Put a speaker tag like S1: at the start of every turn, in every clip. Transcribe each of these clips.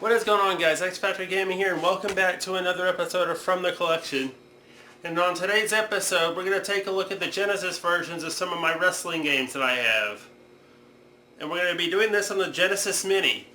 S1: What is going on, guys? XFactorGaming here, and welcome back to another episode of From the Collection. And on today's episode, we're going to take a look at the Genesis versions of some of my wrestling games that I have. And we're going to be doing this on the Genesis Mini.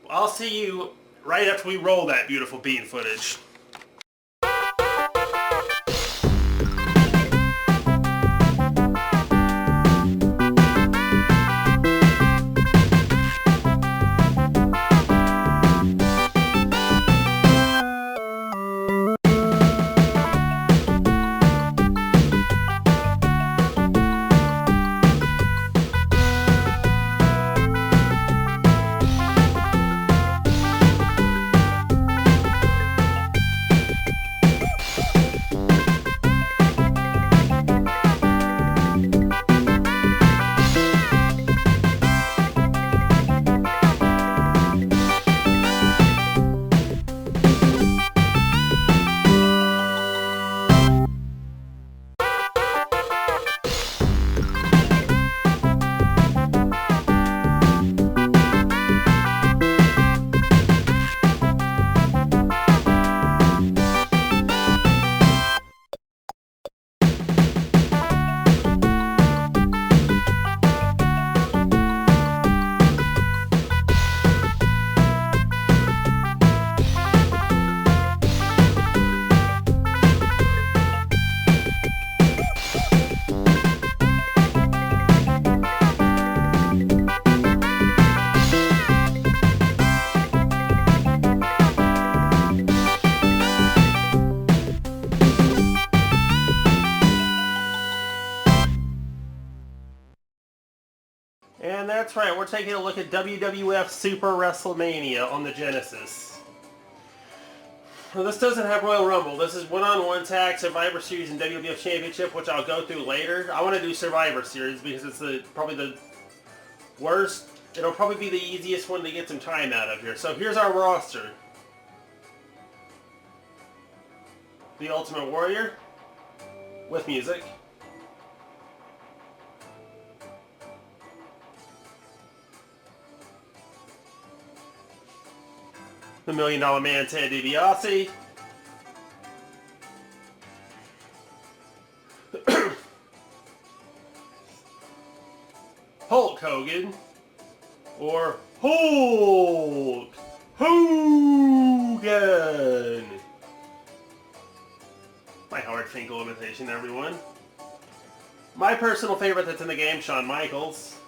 S1: I'll see you right after we roll that beautiful bean footage. And that's right, we're taking a look at WWF Super Wrestlemania on the Genesis. Well, this doesn't have Royal Rumble. This is one-on-one tag, Survivor Series, and WWF Championship, which I'll go through later. I want to do Survivor Series because it's probably the worst. It'll probably be the easiest one to get some time out of here. So here's our roster. The Ultimate Warrior with music. The $1 Million Man, Ted DiBiase. Hulk Hogan. Or Hulk Hogan. My Howard Finkel imitation, everyone. My personal favorite that's in the game, Shawn Michaels.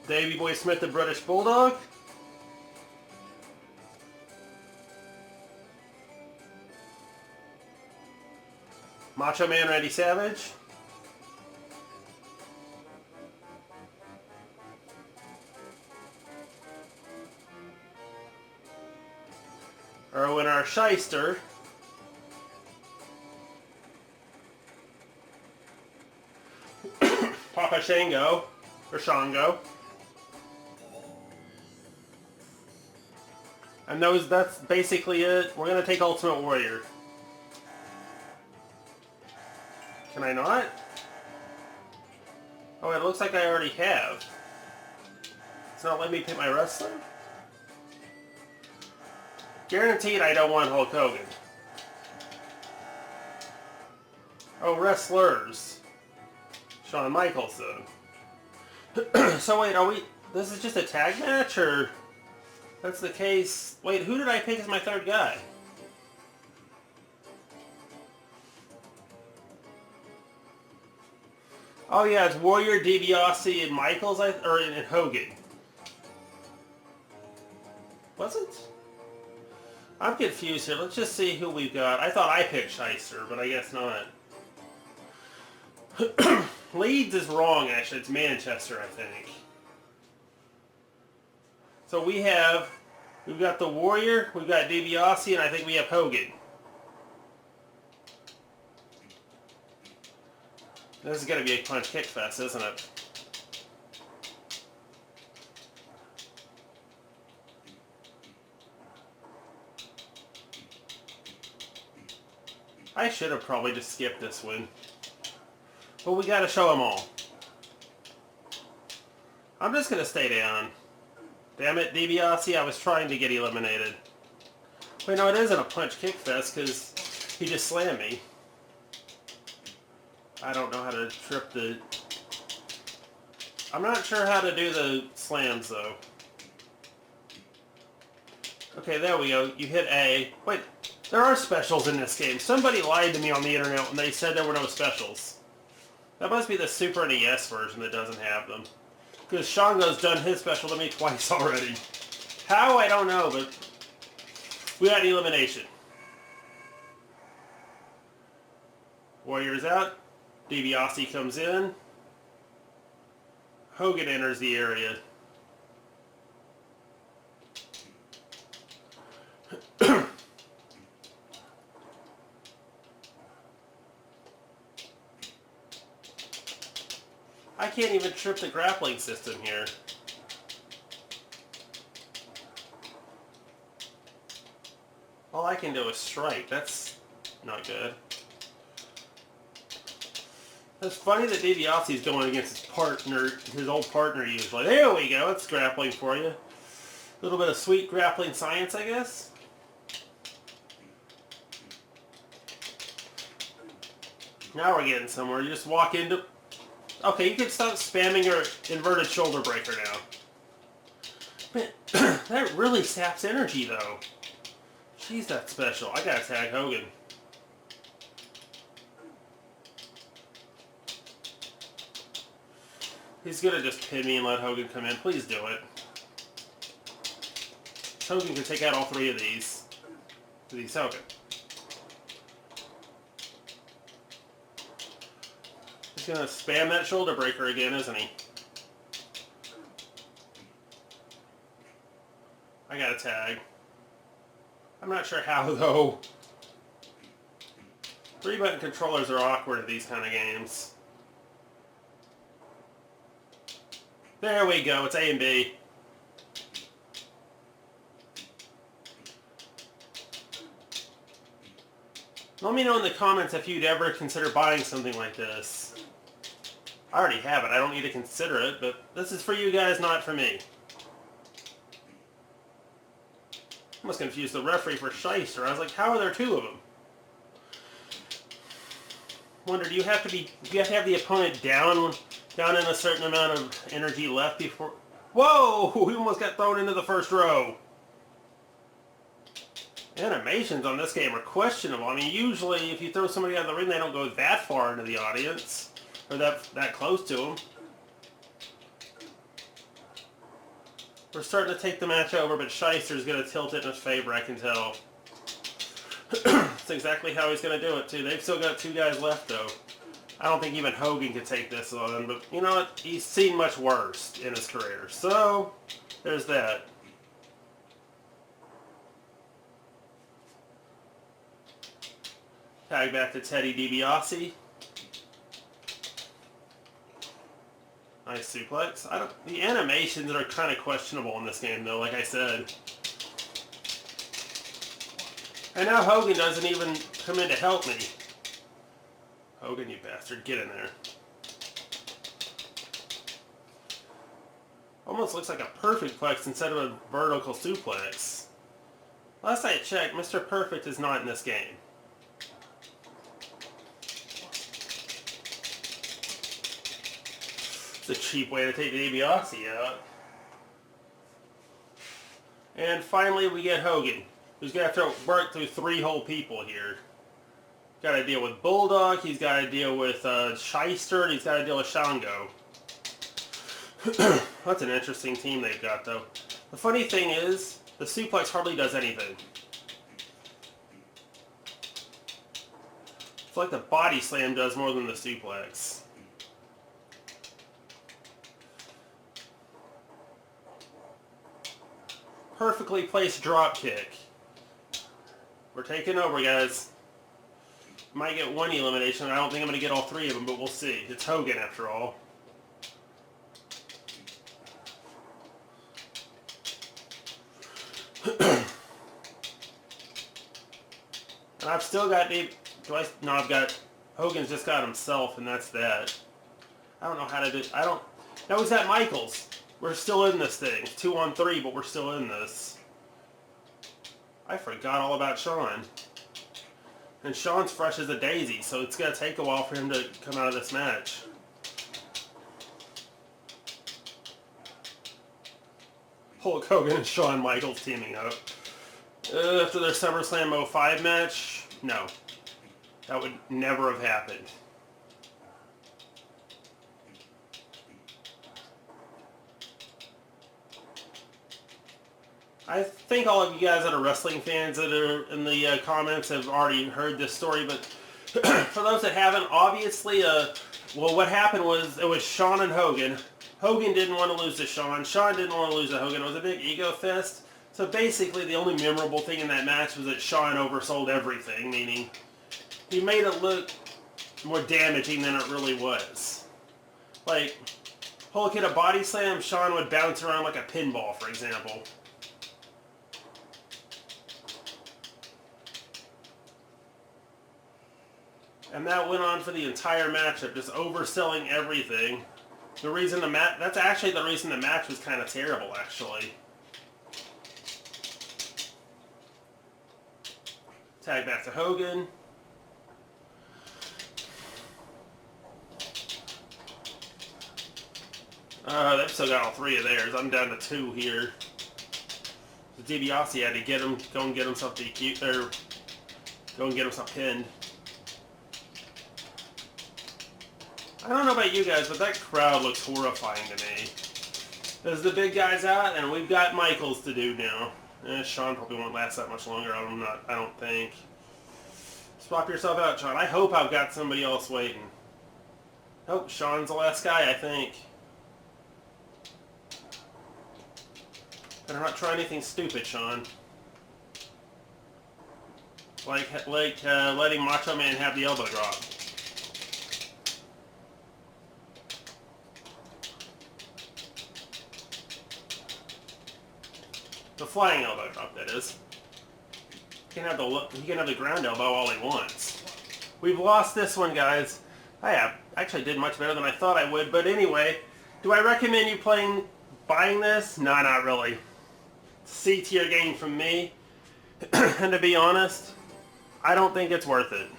S1: Davey Boy Smith, the British Bulldog. Macho Man Randy Savage. Erwin R. Shyster. Papa Shango, or Shango. And that's basically it. We're going to take Ultimate Warrior. Can I not? Oh, it looks like I already have. It's not letting me pick my wrestler? Guaranteed I don't want Hulk Hogan. Oh, wrestlers. Shawn Michaels, though. So wait, this is just a tag match, or... That's the case. Wait, who did I pick as my third guy? Oh yeah, it's Warrior, DiBiase, and Michaels, and Hogan. Was it? I'm confused here. Let's just see who we've got. I thought I picked Shyster, but I guess not. Leeds is wrong, actually. It's Manchester, I think. So we've got the Warrior, we've got DiBiase, and I think we have Hogan. This is going to be a punch kick fest, isn't it? I should have probably just skipped this one. But we gotta show them all. I'm just gonna stay down. Damn it, DiBiase, I was trying to get eliminated. Wait, no, it isn't a punch kick fest because he just slammed me. I don't know how to trip the... I'm not sure how to do the slams, though. Okay, there we go. You hit A. Wait, there are specials in this game. Somebody lied to me on the internet when they said there were no specials. That must be the Super NES version that doesn't have them. Because Shango's done his special to me twice already. How? I don't know, but... we got an elimination. Warriors out. DiBiase comes in. Hogan enters the area. I can't even trip the grappling system here. All I can do is strike. That's not good. It's funny that DiBiase is going against his partner, his old partner usually. There we go. It's grappling for you. A little bit of sweet grappling science, I guess. Now we're getting somewhere. You just walk into... Okay, you can stop spamming your inverted shoulder breaker now. Man, that really saps energy, though. Jeez, that's special. I gotta tag Hogan. He's gonna just pin me and let Hogan come in. Please do it. Hogan can take out all three of these. He's Hogan. He's gonna spam that shoulder breaker again, isn't he? I got a tag. I'm not sure how, though. 3-button controllers are awkward in these kind of games. There we go, it's A and B. Let me know in the comments if you'd ever consider buying something like this. I already have it, I don't need to consider it, but this is for you guys, not for me. I almost confused the referee for Shyster. I was like, how are there two of them? Wonder, do you have to have the opponent down in a certain amount of energy left before... Whoa! We almost got thrown into the first row. Animations on this game are questionable. I mean, usually if you throw somebody out of the ring, they don't go that far into the audience. Or that close to them. We're starting to take the match over, but Shyster's going to tilt it in his favor, I can tell. That's exactly how he's going to do it, too. They've still got two guys left, though. I don't think even Hogan could take this on, but you know what? He's seen much worse in his career. So, there's that. Tag back to Teddy DiBiase. Nice suplex. The animations are kind of questionable in this game, though, like I said. And now Hogan doesn't even come in to help me. Hogan, you bastard. Get in there. Almost looks like a perfect plex instead of a vertical suplex. Last I checked, Mr. Perfect is not in this game. It's a cheap way to take the DiBiase out. And finally we get Hogan, who's going to have to work through three whole people here. Got to deal with Bulldog, he's got to deal with Shyster, and he's got to deal with Shango. That's an interesting team they've got, though. The funny thing is, the suplex hardly does anything. It's like the body slam does more than the suplex. Perfectly placed drop kick. We're taking over, guys. Might get one elimination. I don't think I'm going to get all three of them, but we'll see. It's Hogan, after all. And I've still got No, I've got... Hogan's just got himself, and that's that. I don't know how to do... No, he's got Michaels. We're still in this thing. 2-on-3, but we're still in this. I forgot all about Shawn. And Shawn's fresh as a daisy, so it's going to take a while for him to come out of this match. Hulk Hogan and Shawn Michaels teaming up. After their SummerSlam 05 match? No. That would never have happened. I think all of you guys that are wrestling fans that are in the comments have already heard this story, but for those that haven't, obviously, well, what happened was it was Shawn and Hogan. Hogan didn't want to lose to Shawn. Shawn didn't want to lose to Hogan. It was a big ego fest. So basically, the only memorable thing in that match was that Shawn oversold everything, meaning he made it look more damaging than it really was. Like, Hulk hit a body slam, Shawn would bounce around like a pinball, for example. And that went on for the entire matchup, just overselling everything. The reason that's actually the reason the match was kind of terrible, actually. Tag back to Hogan. They've still got all three of theirs. I'm down to 2 here. DiBiase had to get him, go and get himself DQ, or go and get himself pinned. I don't know about you guys, but that crowd looks horrifying to me. There's the big guys out, and we've got Michaels to do now. Shawn probably won't last that much longer. I don't think. Swap yourself out, Shawn. I hope I've got somebody else waiting. Oh, Shawn's the last guy, I think. Better not try anything stupid, Shawn. Like letting Macho Man have the elbow drop. The flying elbow drop, that is. He can have the ground elbow all he wants. We've lost this one, guys. I actually did much better than I thought I would, but anyway, do I recommend you buying this? No, not really. C-tier game from me. And to be honest, I don't think it's worth it.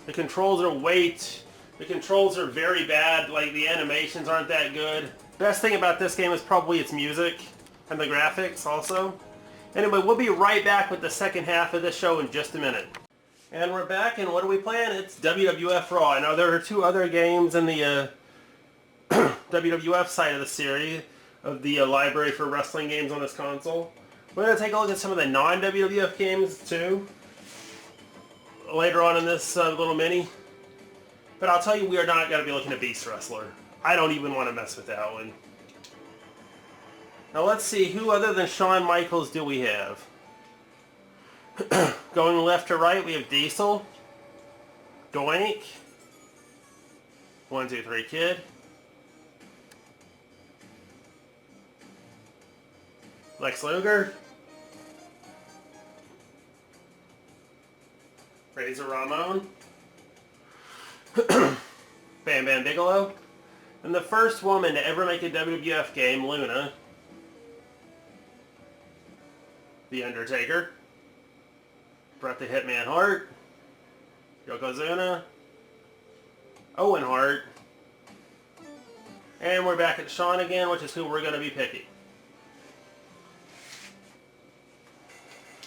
S1: The controls are very bad, like the animations aren't that good. Best thing about this game is probably its music. And the graphics also. Anyway, we'll be right back with the second half of this show in just a minute. And we're back, and what are we playing? It's WWF Raw. I know there are 2 other games in the WWF side of the series, of the library for wrestling games on this console. We're going to take a look at some of the non-WWF games, too, later on in this little mini. But I'll tell you, we are not going to be looking at Beast Wrestler. I don't even want to mess with that one. Now let's see, who other than Shawn Michaels do we have? Going left to right, we have Diesel, Doink, 1, 2, 3 Kid, Lex Luger, Razor Ramon, Bam Bam Bigelow, and the first woman to ever make a WWF game, Luna, The Undertaker, Bret the Hitman Hart, Yokozuna, Owen Hart, and we're back at Shawn again, which is who we're going to be picking.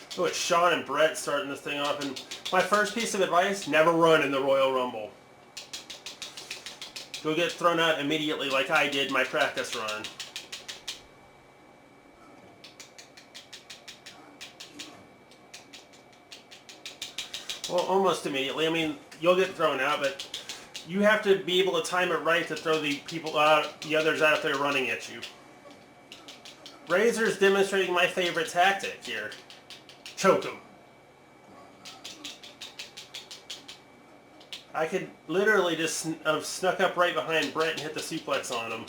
S1: So it's Shawn and Bret starting this thing off, and my first piece of advice, never run in the Royal Rumble. Go get thrown out immediately like I did my practice run. Well, almost immediately. I mean, you'll get thrown out, but you have to be able to time it right to throw the people out, the others out if they're running at you. Razor's demonstrating my favorite tactic here. Choke him. I could literally just have snuck up right behind Bret and hit the suplex on him.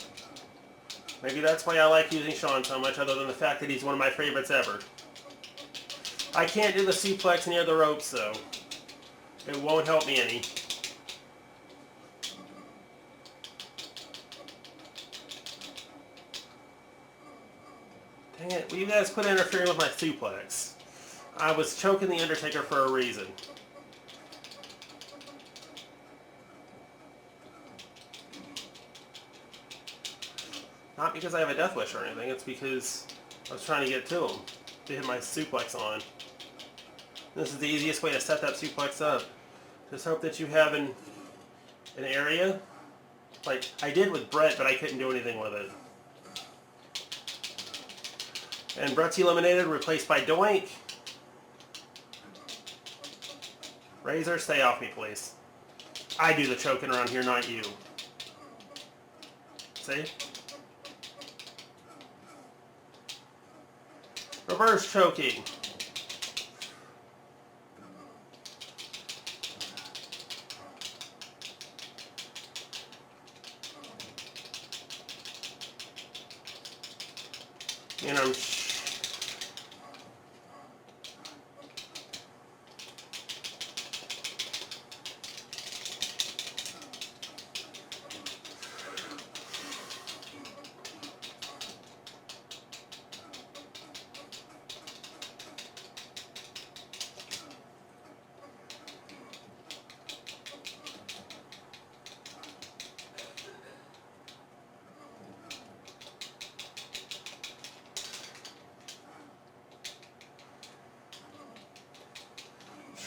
S1: Maybe that's why I like using Shawn so much, other than the fact that he's one of my favorites ever. I can't do the suplex near the ropes, though. It won't help me any. Dang it, will you guys quit interfering with my suplex? I was choking the Undertaker for a reason. Not because I have a death wish or anything, it's because I was trying to get to him, to hit my suplex on. This is the easiest way to set that suplex up. Just hope that you have an area, like I did with Brett, but I couldn't do anything with it. And Brett's eliminated, replaced by Doink. Razor, stay off me, please. I do the choking around here, not you. See? Reverse choking. And I'm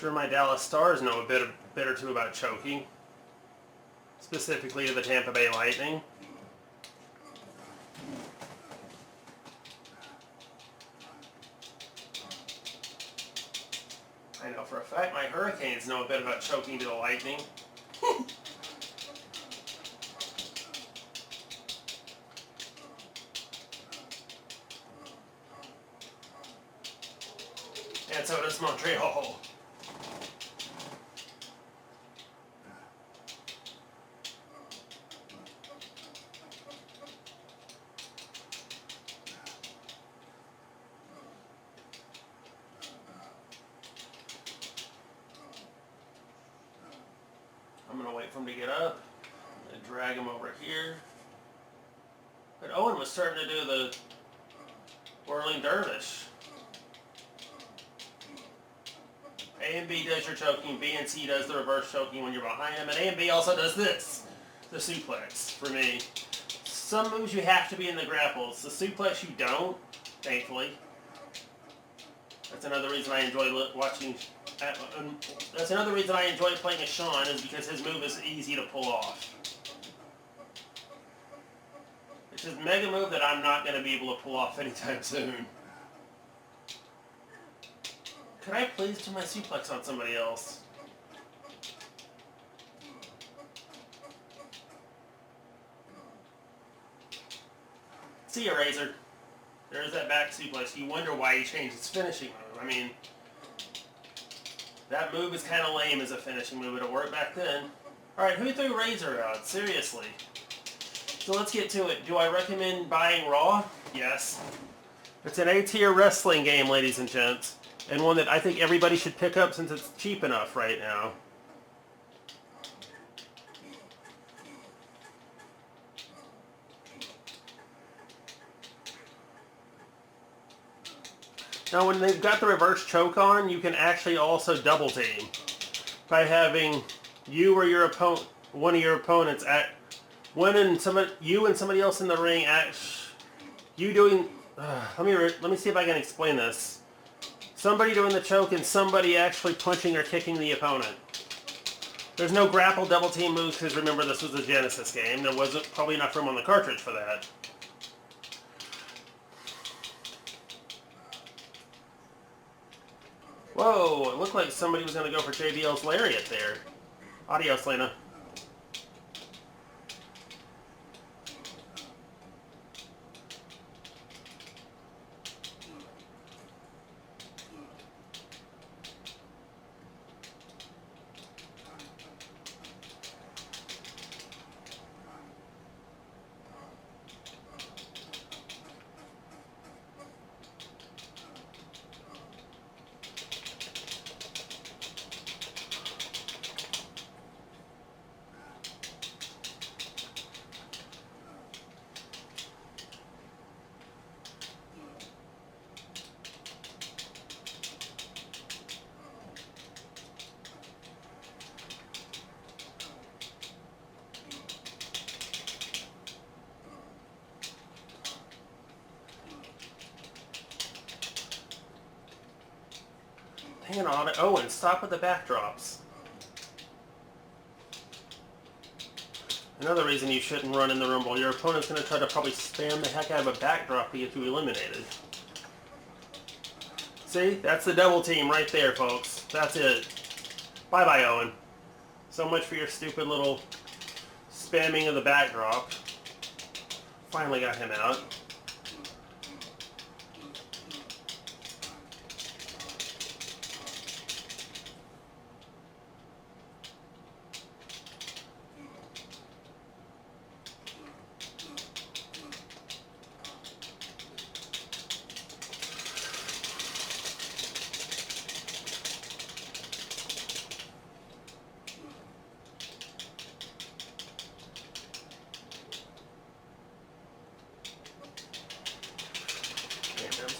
S1: sure my Dallas Stars know a bit or two about choking, specifically to the Tampa Bay Lightning. I know for a fact my Hurricanes know a bit about choking to the Lightning. And so does Montreal. I'm going to wait for him to get up and drag him over here. But Owen was starting to do the whirling dervish. A and B does your choking, B and C does the reverse choking when you're behind him, and A and B also does this, the suplex, for me. Some moves you have to be in the grapples. The suplex you don't, thankfully. That's another reason I enjoy watching. That's another reason I enjoy playing as Sean, is because his move is easy to pull off. It's just a mega move that I'm not going to be able to pull off anytime soon. Could I please do my suplex on somebody else? See ya, Razor. There's that back suplex. You wonder why he changed his finishing move. I mean, that move is kind of lame as a finishing move, but it worked back then. Alright, who threw Razor out? Seriously. So let's get to it. Do I recommend buying Raw? Yes. It's an A-tier wrestling game, ladies and gents. And one that I think everybody should pick up since it's cheap enough right now. Now when they've got the reverse choke on, you can actually also double team by having you or your opponent, one of your opponents at you and somebody else in the ring you doing. Let me see if I can explain this. Somebody doing the choke and somebody actually punching or kicking the opponent. There's no grapple double team moves because remember this was a Genesis game. There wasn't probably enough room on the cartridge for that. Whoa, it looked like somebody was going to go for JBL's Lariat there. Adios, Lena. Hang on, Owen, stop with the backdrops. Another reason you shouldn't run in the Rumble. Your opponent's going to try to probably spam the heck out of a backdrop to get you eliminated. See? That's the double team right there, folks. That's it. Bye-bye, Owen. So much for your stupid little spamming of the backdrop. Finally got him out.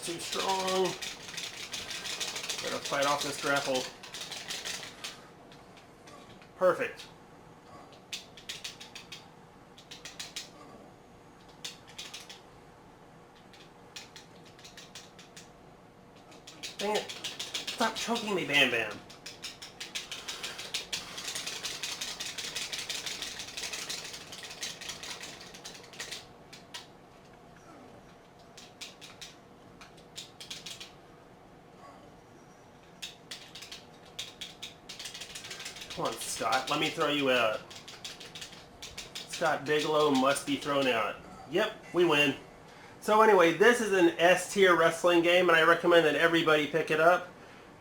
S1: Too strong. Gotta fight off this grapple. Perfect. Dang it. Stop choking me, Bam Bam. Come on, Scott. Let me throw you out. Scott Bigelow must be thrown out. Yep, we win. So anyway, this is an S-tier wrestling game, and I recommend that everybody pick it up.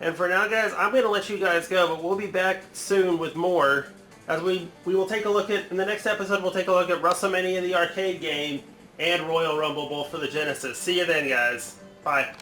S1: And for now, guys, I'm going to let you guys go, but we'll be back soon with more. As we will take a look at, in the next episode, we'll take a look at WrestleMania, the arcade game, and Royal Rumble, both for the Genesis. See you then, guys. Bye.